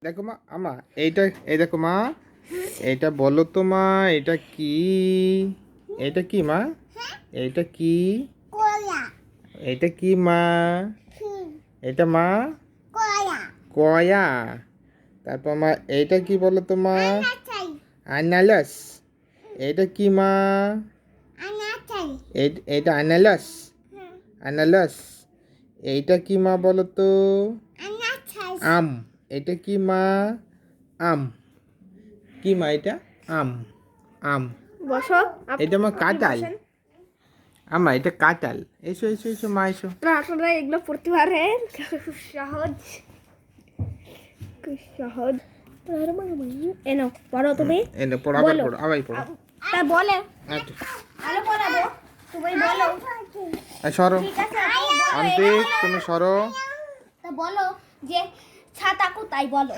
দেখো মা আমা এইটা এই দেখো মা এইটা বলো তো মা এটা কি এটা কি মা এইটা কি এটা কি মা এটা মা কয়া তারপর মা এইটা কি বলো তো মা আনারস এইটা কি মা এইটা আনারস আনারস এইটা কি মা বলো তো আম এটা কি মা আম কি মা এটা আম আম বসো এটা মা কাঁঠাল আমা এটা কাঁঠাল এসো এসো এসো মা এসো আপনারা এগুলো পড়তে পারেন খুব সহজ খুব সহজ এনো পড়ো তুমি এনে পড়ো আবার পড়ো আবার পড়ো তা বলে আচ্ছা আলো পড়াবো তুমি বলো সরো ঠিক আছে অন্তিক তুমি সরো তা বলো যে ছাতা কোথায় বলো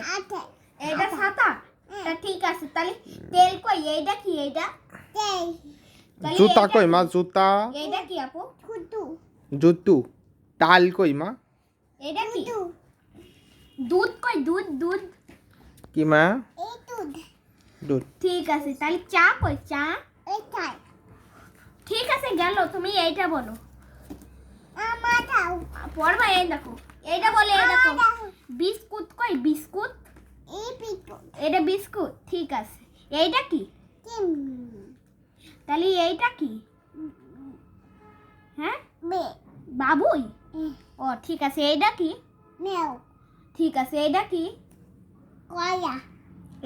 এটা ছাতা তা ঠিক আছে তাহলে তেল কই এইটা কি এইটা তেল জুতা কই মা জুতা এইটা কি আপু জুতু তাল কই মা এইটা কি দুধ কই দুধ দুধ কি মা দুধ ঠিক আছে তাহলে চা কই চা ঠিক আছে গেল তুমি এইটা বলো পড়বা এই দেখো এইটা বলে এই দেখো বিস্কুট কই বিস্কুট এটা বিস্কুট ঠিক আছে এইটা কি তাহলে এইটা কি হ্যাঁ বাবুই ও ঠিক আছে এইটা কি ঠিক আছে এইটা কি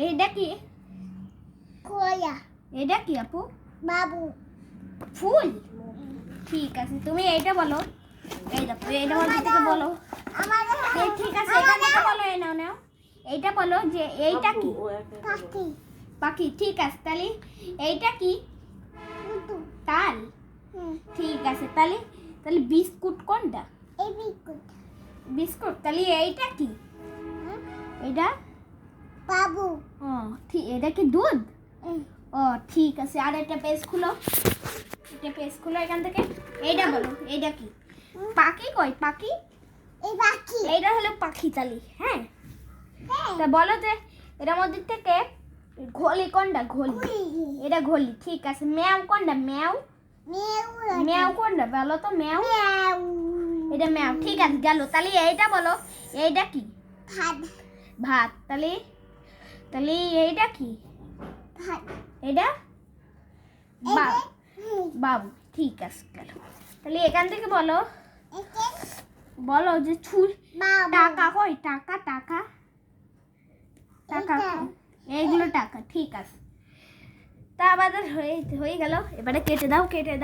এইটা কি এটা কি আপু বাবু ফুল ঠিক আছে তুমি এইটা বলো এই দেখো এইটা মধ্যে থেকে বলো এই ঠিক আছে এখান থেকে বলো এই নাও নাও এইটা বলো যে এইটা কি পাখি পাখি ঠিক আছে তাহলে এইটা কি তাল ঠিক আছে তাহলে তাহলে বিস্কুট কোনটা এই বিস্কুট বিস্কুট তাহলে এইটা কি এটা বাবু ও ঠিক এটা কি দুধ ও ঠিক আছে আর একটা পেজ খুলো এটা পেজ খুলো এখান থেকে এইটা বলো এইটা কি পাখি কই পাখি এই পাখি এইটা হলো পাখি তালি হ্যাঁ তা বলো যে এটার মধ্যে থেকে ঘলি কোনটা ঘলি এটা ঘলি ঠিক আছে ম্যাও কোনটা ম্যাও ম্যাও কোনটা বলো তো ম্যাও এটা ম্যাও ঠিক আছে গেল তাহলে এইটা বলো এইটা কি ভাত ভাত তাহলে তাহলে এইটা কি ভাত এটা বাবু বাবু ঠিক আছে গেল তাহলে এখান থেকে বলো বলো যে টাকা কই টাকা টাকা টাকা কই? এইগুলো টাকা ঠিক আছে তা আমাদের হয়ে গেল এবারে কেটে দাও